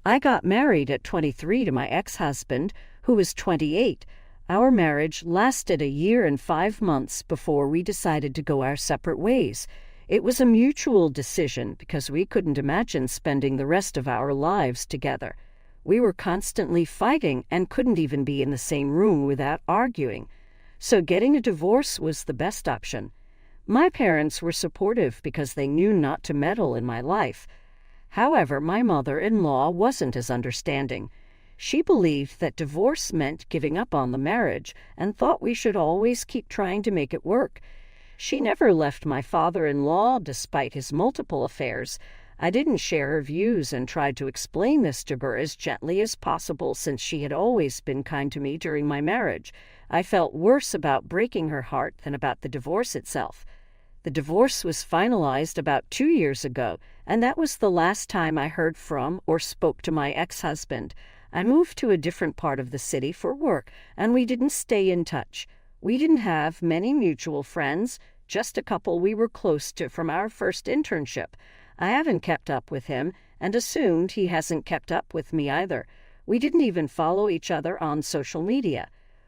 I got married at 23 to my ex-husband, who was 28. Our marriage lasted a year and 5 months before we decided to go our separate ways. It was a mutual decision because we couldn't imagine spending the rest of our lives together. We were constantly fighting and couldn't even be in the same room without arguing. So getting a divorce was the best option. My parents were supportive because they knew not to meddle in my life. However, my mother-in-law wasn't as understanding. She believed that divorce meant giving up on the marriage and thought we should always keep trying to make it work. She never left my father-in-law despite his multiple affairs. I didn't share her views and tried to explain this to her as gently as possible since she had always been kind to me during my marriage. I felt worse about breaking her heart than about the divorce itself. The divorce was finalized about 2 years ago, and that was the last time I heard from or spoke to my ex-husband. I moved to a different part of the city for work, and we didn't stay in touch. We didn't have many mutual friends, just a couple we were close to from our first internship. I haven't kept up with him, and assumed he hasn't kept up with me either. We didn't even follow each other on social media.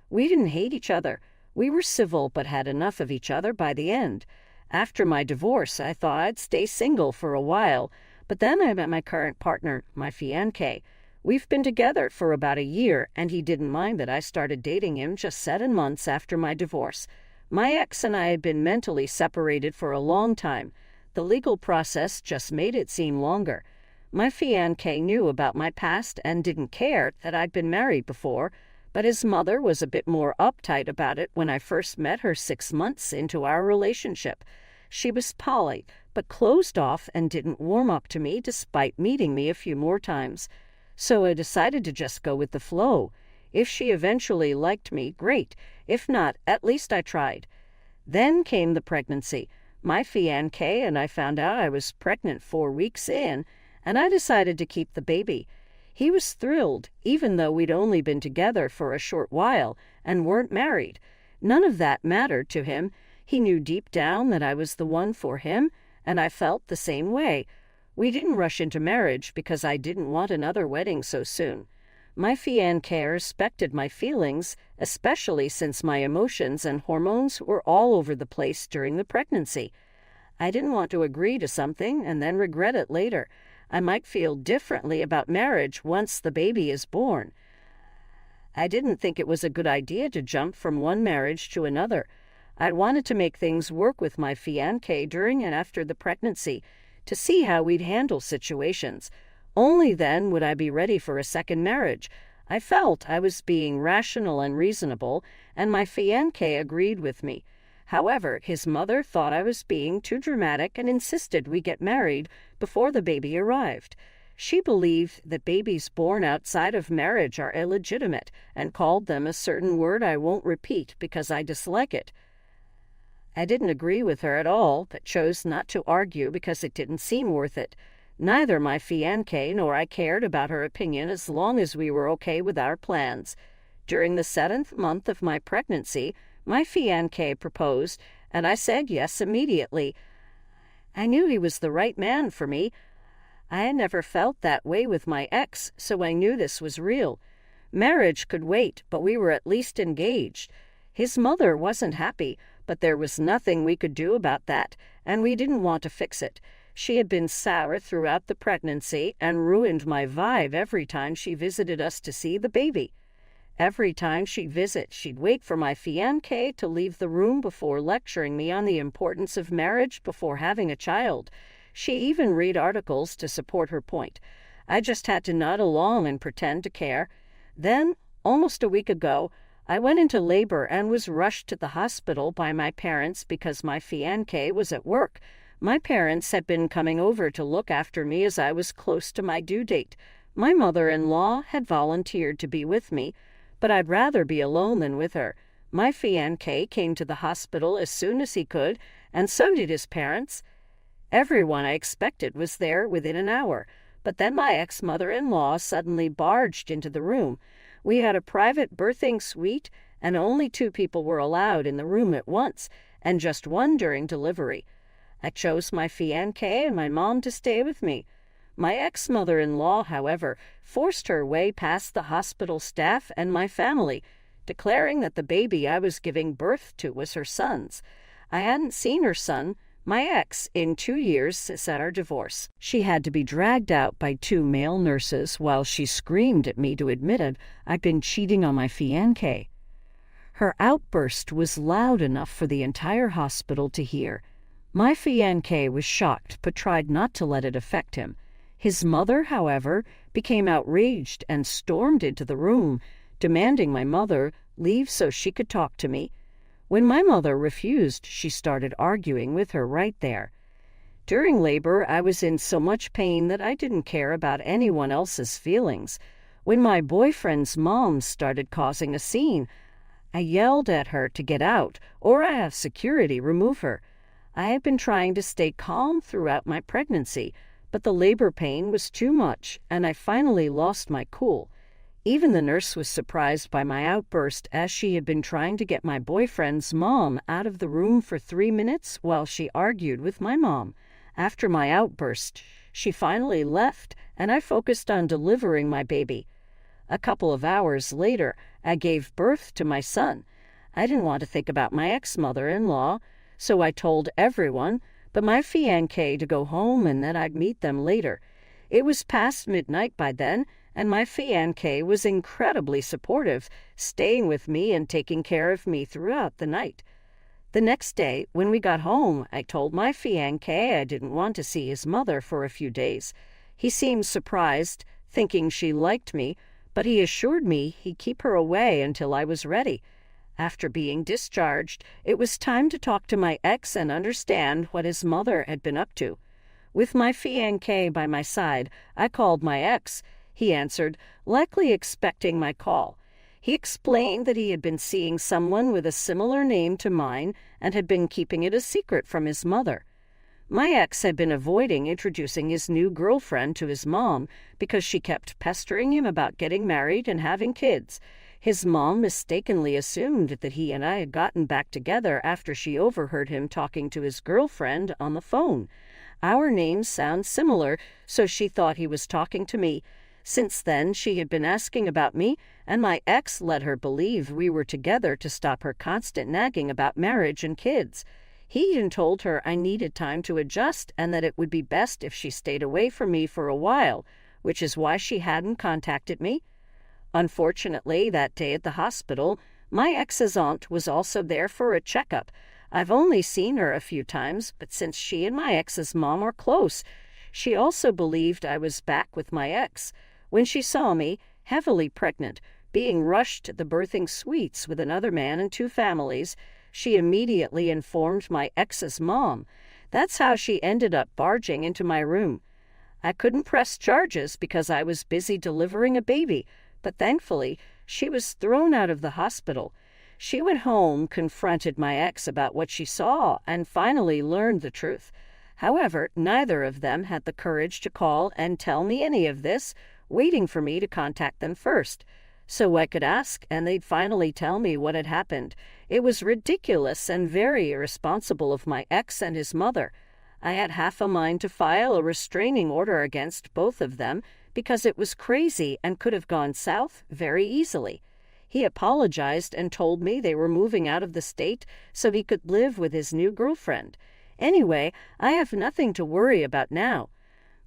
We didn't hate each other. We were civil but had enough of each other by the end. After my divorce, I thought I'd stay single for a while, but then I met my current partner, my fiancé. We've been together for about a year, and he didn't mind that I started dating him just 7 months after my divorce. My ex and I had been mentally separated for a long time. The legal process just made it seem longer. My fiancé knew about my past and didn't care that I'd been married before, but his mother was a bit more uptight about it when I first met her 6 months into our relationship. She was poly, but closed off and didn't warm up to me despite meeting me a few more times. So I decided to just go with the flow. If she eventually liked me, great. If not, at least I tried. Then came the pregnancy. My fiancé and I found out I was pregnant 4 weeks in, and I decided to keep the baby. He was thrilled, even though we'd only been together for a short while and weren't married. None of that mattered to him. He knew deep down that I was the one for him, and I felt the same way. We didn't rush into marriage because I didn't want another wedding so soon. My fiancé respected my feelings, especially since my emotions and hormones were all over the place during the pregnancy. I didn't want to agree to something and then regret it later. I might feel differently about marriage once the baby is born. I didn't think it was a good idea to jump from one marriage to another. I wanted to make things work with my fiancé during and after the pregnancy, to see how we'd handle situations. Only then would I be ready for a second marriage. I felt I was being rational and reasonable, and my fiancé agreed with me. However, his mother thought I was being too dramatic and insisted we get married before the baby arrived. She believed that babies born outside of marriage are illegitimate and called them a certain word I won't repeat because I dislike it. I didn't agree with her at all, but chose not to argue because it didn't seem worth it. Neither my fiancé nor I cared about her opinion as long as we were okay with our plans. During the 7th month of my pregnancy, my fiancé proposed, and I said yes immediately. I knew he was the right man for me. I had never felt that way with my ex, so I knew this was real. Marriage could wait, but we were at least engaged. His mother wasn't happy, but there was nothing we could do about that, and we didn't want to fix it. She had been sour throughout the pregnancy and ruined my vibe every time she visited us to see the baby. Every time she'd visit, she'd wait for my fiancé to leave the room before lecturing me on the importance of marriage before having a child. She even read articles to support her point. I just had to nod along and pretend to care. Then, almost a week ago, I went into labor and was rushed to the hospital by my parents because my fiancé was at work. My parents had been coming over to look after me as I was close to my due date. My mother-in-law had volunteered to be with me, but I'd rather be alone than with her. My fiancé came to the hospital as soon as he could, and so did his parents. Everyone I expected was there within an hour, but then my ex-mother-in-law suddenly barged into the room. We had a private birthing suite, and only 2 people were allowed in the room at once, and just one during delivery. I chose my fiancé and my mom to stay with me. My ex-mother-in-law, however, forced her way past the hospital staff and my family, declaring that the baby I was giving birth to was her son's. I hadn't seen her son, my ex, in 2 years since our divorce. She had to be dragged out by 2 male nurses while she screamed at me to admit I'd been cheating on my fiancé. Her outburst was loud enough for the entire hospital to hear. My fiancé was shocked but tried not to let it affect him. His mother, however, became outraged and stormed into the room, demanding my mother leave so she could talk to me. When my mother refused, she started arguing with her right there. During labor, I was in so much pain that I didn't care about anyone else's feelings. When my boyfriend's mom started causing a scene, I yelled at her to get out, or I have security remove her. I had been trying to stay calm throughout my pregnancy, but the labor pain was too much, and I finally lost my cool. Even the nurse was surprised by my outburst, as she had been trying to get my boyfriend's mom out of the room for 3 minutes while she argued with my mom. After my outburst, she finally left, and I focused on delivering my baby. A couple of hours later, I gave birth to my son. I didn't want to think about my ex-mother-in-law, so I told everyone but my fiancé to go home and that I'd meet them later. It was past midnight by then, and my fiancé was incredibly supportive, staying with me and taking care of me throughout the night. The next day, when we got home, I told my fiancé I didn't want to see his mother for a few days. He seemed surprised, thinking she liked me, but he assured me he'd keep her away until I was ready. After being discharged, it was time to talk to my ex and understand what his mother had been up to. With my fiancé by my side, I called my ex. He answered, likely expecting my call. He explained that he had been seeing someone with a similar name to mine and had been keeping it a secret from his mother. My ex had been avoiding introducing his new girlfriend to his mom because she kept pestering him about getting married and having kids. His mom mistakenly assumed that he and I had gotten back together after she overheard him talking to his girlfriend on the phone. Our names sound similar, so she thought he was talking to me. Since then, she had been asking about me, and my ex let her believe we were together to stop her constant nagging about marriage and kids. He even told her I needed time to adjust and that it would be best if she stayed away from me for a while, which is why she hadn't contacted me. Unfortunately, that day at the hospital, my ex's aunt was also there for a checkup. I've only seen her a few times, but since she and my ex's mom are close, she also believed I was back with my ex. When she saw me, heavily pregnant, being rushed to the birthing suites with another man and 2 families, she immediately informed my ex's mom. That's how she ended up barging into my room. I couldn't press charges because I was busy delivering a baby, but thankfully, she was thrown out of the hospital. She went home, confronted my ex about what she saw, and finally learned the truth. However, neither of them had the courage to call and tell me any of this, waiting for me to contact them first. So I could ask, and they'd finally tell me what had happened. It was ridiculous and very irresponsible of my ex and his mother. I had half a mind to file a restraining order against both of them because it was crazy and could have gone south very easily. He apologized and told me they were moving out of the state so he could live with his new girlfriend. Anyway, I have nothing to worry about now.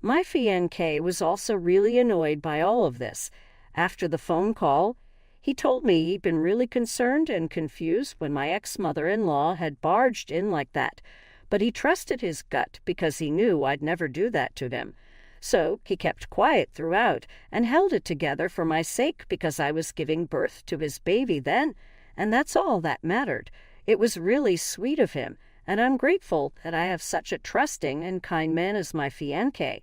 My fiancé was also really annoyed by all of this. After the phone call, he told me he'd been really concerned and confused when my ex-mother-in-law had barged in like that, but he trusted his gut because he knew I'd never do that to him. So he kept quiet throughout and held it together for my sake because I was giving birth to his baby then, and that's all that mattered. It was really sweet of him, and I'm grateful that I have such a trusting and kind man as my fiancé.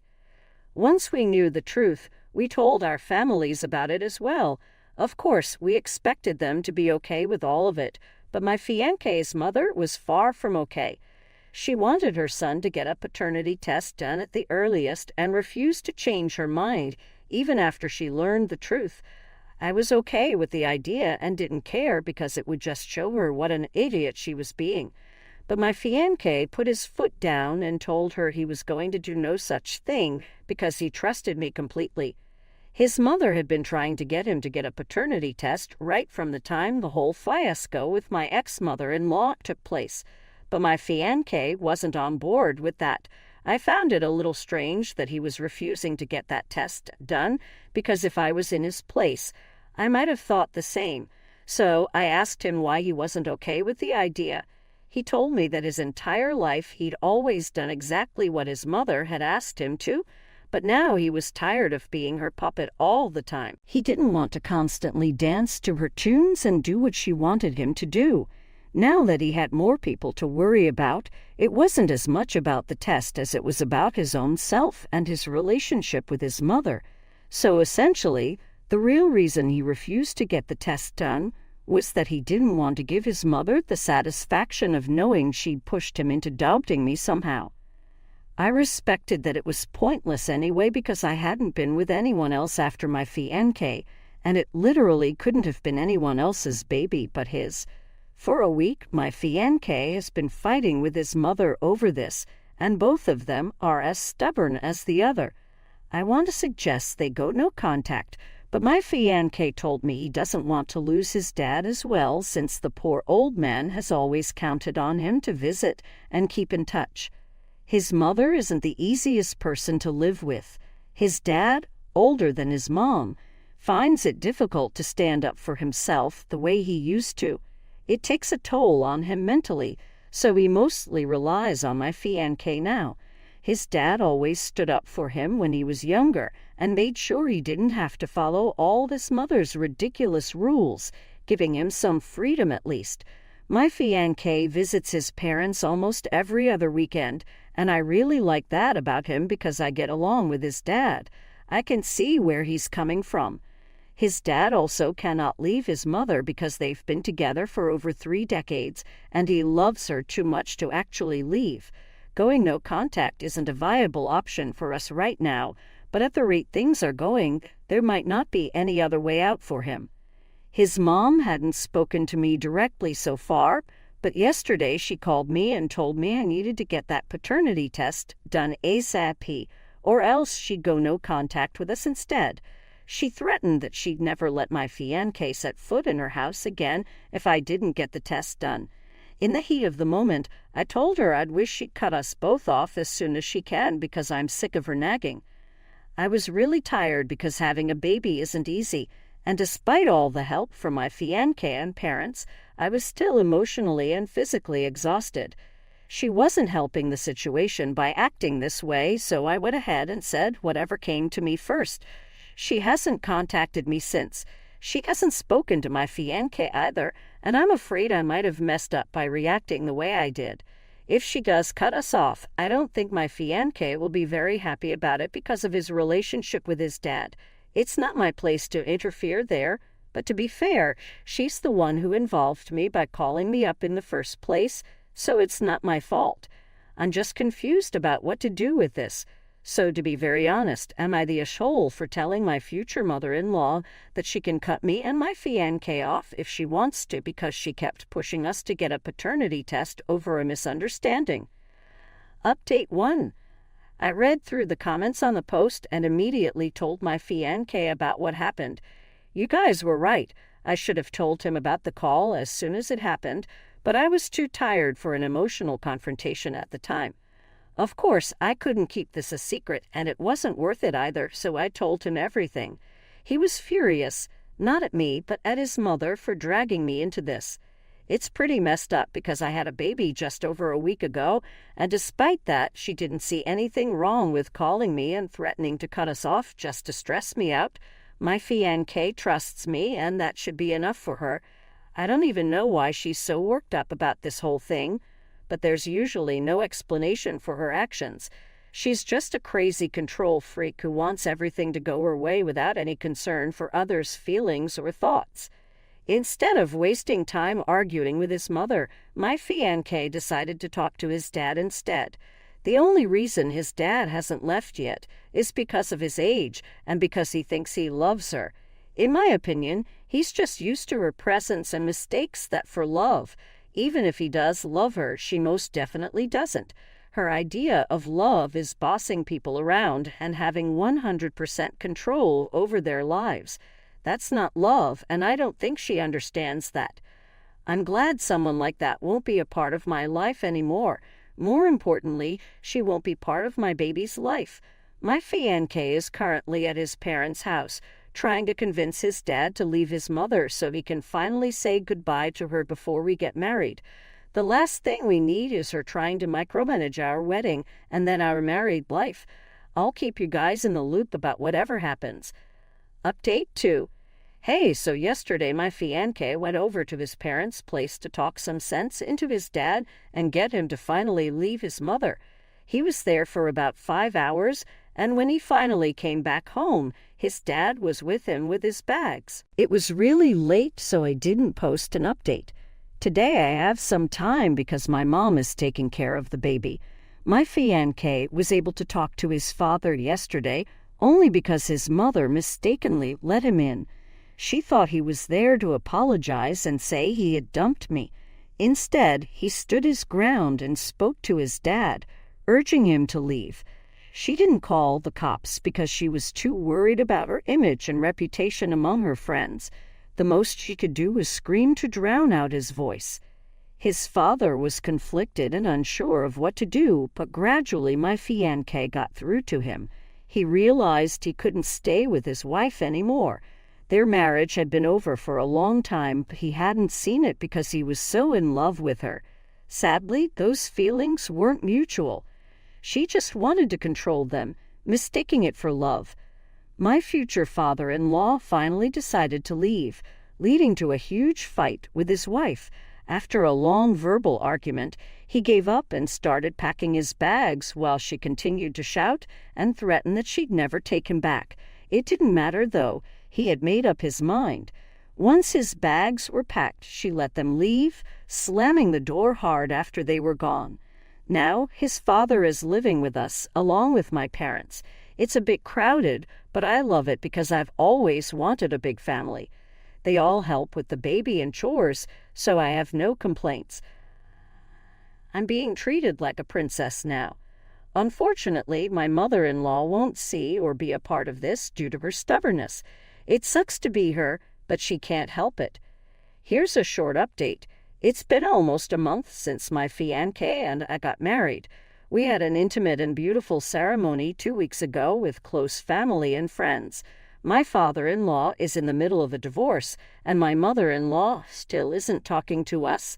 Once we knew the truth, we told our families about it as well. Of course, we expected them to be okay with all of it, but my fiancé's mother was far from okay. She wanted her son to get a paternity test done at the earliest and refused to change her mind, even after she learned the truth. I was okay with the idea and didn't care because it would just show her what an idiot she was being. But my fiancé put his foot down and told her he was going to do no such thing because he trusted me completely. His mother had been trying to get him to get a paternity test right from the time the whole fiasco with my ex-mother-in-law took place. But my fiancé wasn't on board with that. I found it a little strange that he was refusing to get that test done, because if I was in his place, I might have thought the same. So I asked him why he wasn't okay with the idea. He told me that his entire life he'd always done exactly what his mother had asked him to, but now he was tired of being her puppet all the time. He didn't want to constantly dance to her tunes and do what she wanted him to do. Now that he had more people to worry about, it wasn't as much about the test as it was about his own self and his relationship with his mother. So essentially, the real reason he refused to get the test done was that he didn't want to give his mother the satisfaction of knowing she'd pushed him into doubting me somehow. I respected that it was pointless anyway because I hadn't been with anyone else after my fiancé, and it literally couldn't have been anyone else's baby but his. For a week, my fiancé has been fighting with his mother over this, and both of them are as stubborn as the other. I want to suggest they go no contact, but my fiancé told me he doesn't want to lose his dad as well, since the poor old man has always counted on him to visit and keep in touch. His mother isn't the easiest person to live with. His dad, older than his mom, finds it difficult to stand up for himself the way he used to. It takes a toll on him mentally, so he mostly relies on my fiancé now. His dad always stood up for him when he was younger and made sure he didn't have to follow all this mother's ridiculous rules, giving him some freedom at least. My fiancé visits his parents almost every other weekend, and I really like that about him because I get along with his dad. I can see where he's coming from. His dad also cannot leave his mother because they've been together for over 3 decades, and he loves her too much to actually leave. Going no contact isn't a viable option for us right now, but at the rate things are going, there might not be any other way out for him. His mom hadn't spoken to me directly so far, but yesterday she called me and told me I needed to get that paternity test done ASAP, or else she'd go no contact with us instead. She threatened that she'd never let my fiancé set foot in her house again if I didn't get the test done. In the heat of the moment, I told her I'd wish she'd cut us both off as soon as she can because I'm sick of her nagging. I was really tired because having a baby isn't easy, and despite all the help from my fiancé and parents, I was still emotionally and physically exhausted. She wasn't helping the situation by acting this way, so I went ahead and said whatever came to me first. She hasn't contacted me since. She hasn't spoken to my fiancé either, and I'm afraid I might have messed up by reacting the way I did. If she does cut us off, I don't think my fiancé will be very happy about it because of his relationship with his dad. It's not my place to interfere there, but to be fair, she's the one who involved me by calling me up in the first place, so it's not my fault. I'm just confused about what to do with this. So to be very honest, am I the asshole for telling my future mother-in-law that she can cut me and my fiancé off if she wants to because she kept pushing us to get a paternity test over a misunderstanding? Update 1. I read through the comments on the post and immediately told my fiancé about what happened. You guys were right. I should have told him about the call as soon as it happened, but I was too tired for an emotional confrontation at the time. Of course, I couldn't keep this a secret, and it wasn't worth it either, so I told him everything. He was furious, not at me, but at his mother for dragging me into this. It's pretty messed up because I had a baby just over a week ago, and despite that, she didn't see anything wrong with calling me and threatening to cut us off just to stress me out. My fiancé trusts me, and that should be enough for her. I don't even know why she's so worked up about this whole thing, but there's usually no explanation for her actions. She's just a crazy control freak who wants everything to go her way without any concern for others' feelings or thoughts. Instead of wasting time arguing with his mother, my fiancé decided to talk to his dad instead. The only reason his dad hasn't left yet is because of his age and because he thinks he loves her. In my opinion, he's just used to her presence and mistakes that for love. Even if he does love her, she most definitely doesn't. Her idea of love is bossing people around and having 100% control over their lives. That's not love, and I don't think she understands that. I'm glad someone like that won't be a part of my life anymore. More importantly, she won't be part of my baby's life. My fiancé is currently at his parents' house, trying to convince his dad to leave his mother so he can finally say goodbye to her before we get married. The last thing we need is her trying to micromanage our wedding and then our married life. I'll keep you guys in the loop about whatever happens. Update 2. Hey, so yesterday my fiancé went over to his parents' place to talk some sense into his dad and get him to finally leave his mother. He was there for about 5 hours, and when he finally came back home, his dad was with him with his bags. It was really late, so I didn't post an update. Today I have some time because my mom is taking care of the baby. My fiancé was able to talk to his father yesterday only because his mother mistakenly let him in. She thought he was there to apologize and say he had dumped me. Instead, he stood his ground and spoke to his dad, urging him to leave. She didn't call the cops because she was too worried about her image and reputation among her friends. The most she could do was scream to drown out his voice. His father was conflicted and unsure of what to do, but gradually my fiancé got through to him. He realized he couldn't stay with his wife anymore. Their marriage had been over for a long time, but he hadn't seen it because he was so in love with her. Sadly, those feelings weren't mutual. She just wanted to control them, mistaking it for love. My future father-in-law finally decided to leave, leading to a huge fight with his wife. After a long verbal argument, he gave up and started packing his bags while she continued to shout and threaten that she'd never take him back. It didn't matter, though. He had made up his mind. Once his bags were packed, she let them leave, slamming the door hard after they were gone. Now his father is living with us, along with my parents. It's a bit crowded, but I love it because I've always wanted a big family. They all help with the baby and chores, so I have no complaints. I'm being treated like a princess now. Unfortunately, my mother-in-law won't see or be a part of this due to her stubbornness. It sucks to be her, but she can't help it. Here's a short update. It's been almost a month since my fiancé and I got married. We had an intimate and beautiful ceremony 2 weeks ago with close family and friends. My father-in-law is in the middle of a divorce, and my mother-in-law still isn't talking to us.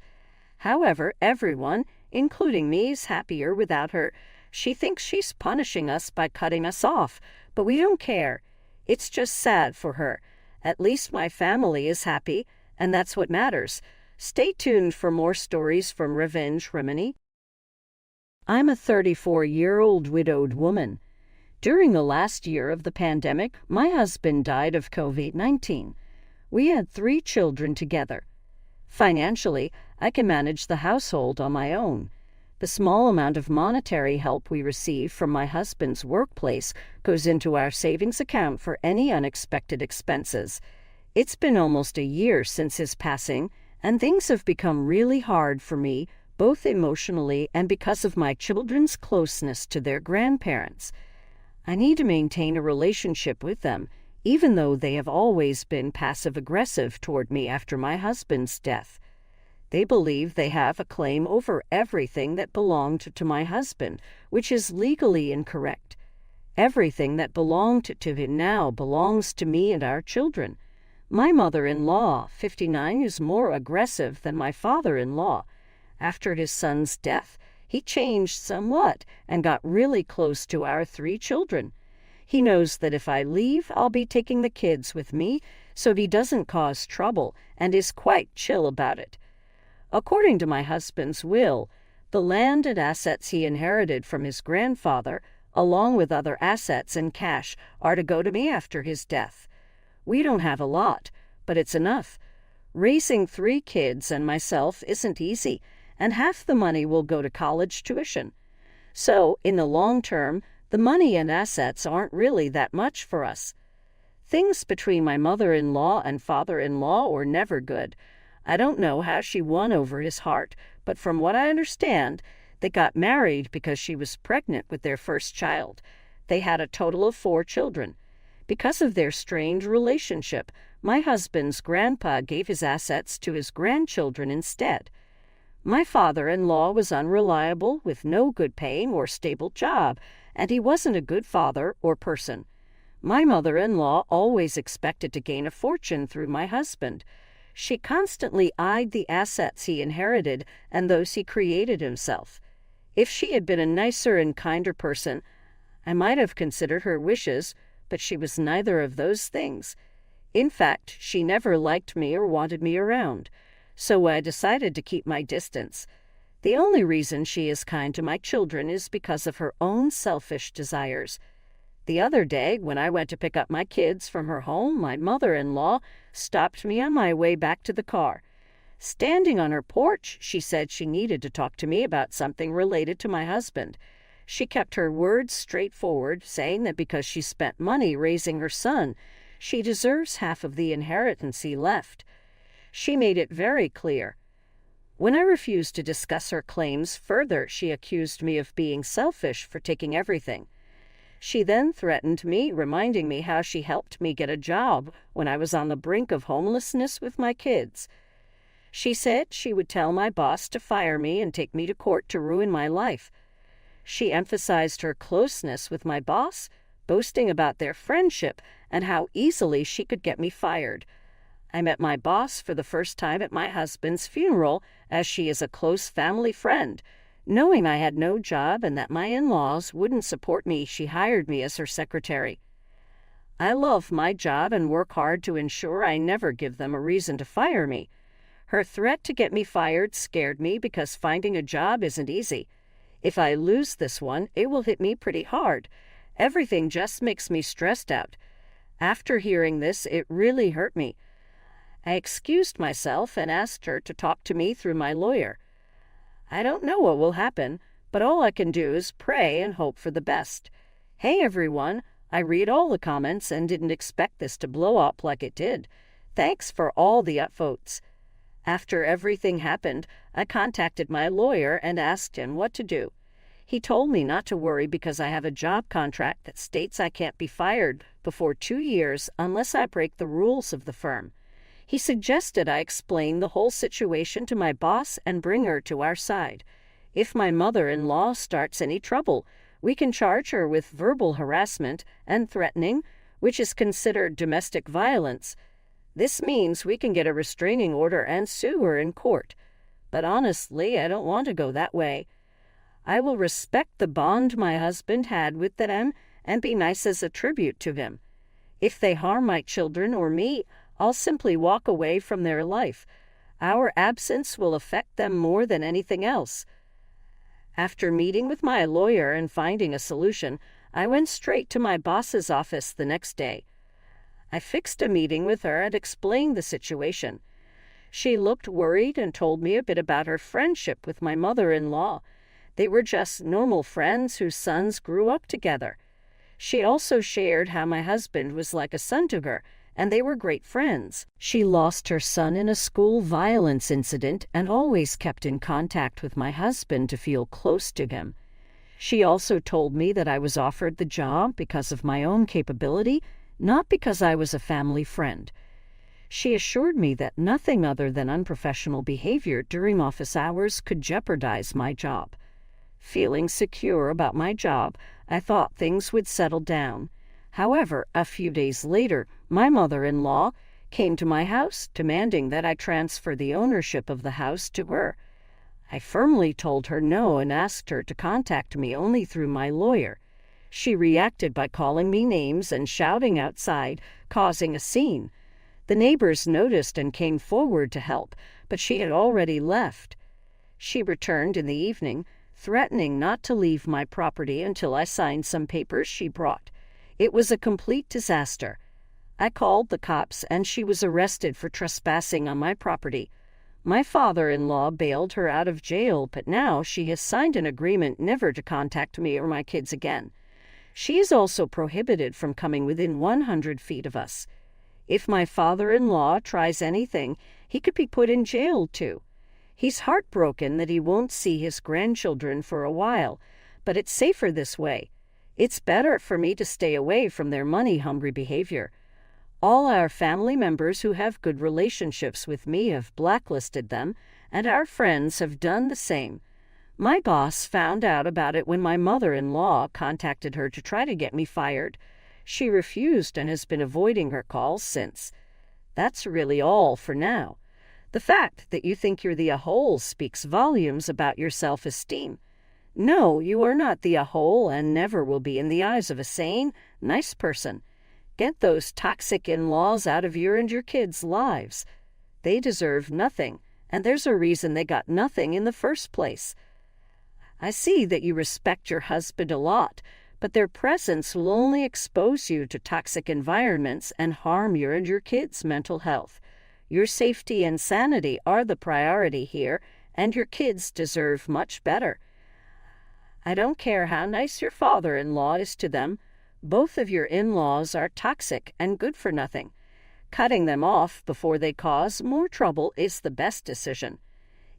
However, everyone, including me, is happier without her. She thinks she's punishing us by cutting us off, but we don't care. It's just sad for her. At least my family is happy, and that's what matters. Stay tuned for more stories from Revenge Remini. I'm a 34-year-old widowed woman. During the last year of the pandemic, my husband died of COVID-19. We had 3 children together. Financially, I can manage the household on my own. The small amount of monetary help we receive from my husband's workplace goes into our savings account for any unexpected expenses. It's been almost a year since his passing, and things have become really hard for me, both emotionally and because of my children's closeness to their grandparents. I need to maintain a relationship with them, even though they have always been passive-aggressive toward me after my husband's death. They believe they have a claim over everything that belonged to my husband, which is legally incorrect. Everything that belonged to him now belongs to me and our children. My mother-in-law, 59, is more aggressive than my father-in-law. After his son's death, he changed somewhat and got really close to our 3 children. He knows that if I leave, I'll be taking the kids with me, so he doesn't cause trouble and is quite chill about it. According to my husband's will, the land and assets he inherited from his grandfather, along with other assets and cash, are to go to me after his death. We don't have a lot, but it's enough. Raising 3 kids and myself isn't easy, and half the money will go to college tuition. So, in the long term, the money and assets aren't really that much for us. Things between my mother-in-law and father-in-law were never good. I don't know how she won over his heart, but from what I understand, they got married because she was pregnant with their first child. They had a total of 4 children. Because of their strained relationship, my husband's grandpa gave his assets to his grandchildren instead. My father-in-law was unreliable, with no good paying or stable job, and he wasn't a good father or person. My mother-in-law always expected to gain a fortune through my husband. She constantly eyed the assets he inherited and those he created himself. If she had been a nicer and kinder person, I might have considered her wishes, but she was neither of those things. In fact, she never liked me or wanted me around, so I decided to keep my distance. The only reason she is kind to my children is because of her own selfish desires. The other day, when I went to pick up my kids from her home, my mother-in-law stopped me on my way back to the car. Standing on her porch, she said she needed to talk to me about something related to my husband. She kept her words straightforward, saying that because she spent money raising her son, she deserves half of the inheritance he left. She made it very clear. When I refused to discuss her claims further, she accused me of being selfish for taking everything. She then threatened me, reminding me how she helped me get a job when I was on the brink of homelessness with my kids. She said she would tell my boss to fire me and take me to court to ruin my life. She emphasized her closeness with my boss, boasting about their friendship and how easily she could get me fired. I met my boss for the first time at my husband's funeral, as she is a close family friend. Knowing I had no job and that my in-laws wouldn't support me, she hired me as her secretary. I love my job and work hard to ensure I never give them a reason to fire me. Her threat to get me fired scared me because finding a job isn't easy. If I lose this one, it will hit me pretty hard. Everything just makes me stressed out. After hearing this, it really hurt me. I excused myself and asked her to talk to me through my lawyer. I don't know what will happen, but all I can do is pray and hope for the best. Hey everyone, I read all the comments and didn't expect this to blow up like it did. Thanks for all the upvotes. After everything happened, I contacted my lawyer and asked him what to do. He told me not to worry because I have a job contract that states I can't be fired before 2 years unless I break the rules of the firm. He suggested I explain the whole situation to my boss and bring her to our side. If my mother-in-law starts any trouble, we can charge her with verbal harassment and threatening, which is considered domestic violence. This means we can get a restraining order and sue her in court. But honestly, I don't want to go that way. I will respect the bond my husband had with them and be nice as a tribute to him. If they harm my children or me, I'll simply walk away from their life. Our absence will affect them more than anything else. After meeting with my lawyer and finding a solution, I went straight to my boss's office the next day. I fixed a meeting with her and explained the situation. She looked worried and told me a bit about her friendship with my mother-in-law. They were just normal friends whose sons grew up together. She also shared how my husband was like a son to her, and they were great friends. She lost her son in a school violence incident and always kept in contact with my husband to feel close to him. She also told me that I was offered the job because of my own capability, not because I was a family friend. She assured me that nothing other than unprofessional behavior during office hours could jeopardize my job. Feeling secure about my job, I thought things would settle down. However, a few days later, my mother-in-law came to my house demanding that I transfer the ownership of the house to her. I firmly told her no and asked her to contact me only through my lawyer. She reacted by calling me names and shouting outside, causing a scene. The neighbors noticed and came forward to help, but she had already left. She returned in the evening, threatening not to leave my property until I signed some papers she brought. It was a complete disaster. I called the cops and she was arrested for trespassing on my property. My father-in-law bailed her out of jail, but now she has signed an agreement never to contact me or my kids again. She is also prohibited from coming within 100 feet of us. If my father-in-law tries anything, He could be put in jail, too. He's heartbroken that he won't see his grandchildren for a while, but it's safer this way. It's better for me to stay away from their money-hungry behavior. All our family members who have good relationships with me have blacklisted them, and our friends have done the same. My boss found out about it when my mother-in-law contacted her to try to get me fired. She refused and has been avoiding her calls since. That's really all for now. The fact that you think you're the a-hole speaks volumes about your self-esteem. No, you are not the a-hole and never will be in the eyes of a sane, nice person. Get those toxic in-laws out of your and your kids' lives. They deserve nothing, and there's a reason they got nothing in the first place. I see that you respect your husband a lot, but their presence will only expose you to toxic environments and harm your and your kids' mental health. Your safety and sanity are the priority here, and your kids deserve much better. I don't care how nice your father-in-law is to them. Both of your in-laws are toxic and good for nothing. Cutting them off before they cause more trouble is the best decision.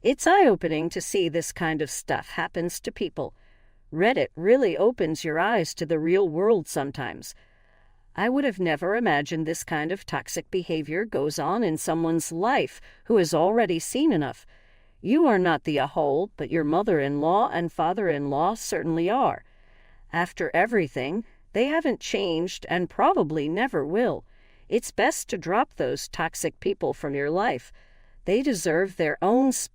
It's eye-opening to see this kind of stuff happens to people. Reddit really opens your eyes to the real world sometimes. I would have never imagined this kind of toxic behavior goes on in someone's life who has already seen enough. You are not the a-hole, but your mother-in-law and father-in-law certainly are. After everything, they haven't changed and probably never will. It's best to drop those toxic people from your life. They deserve their own special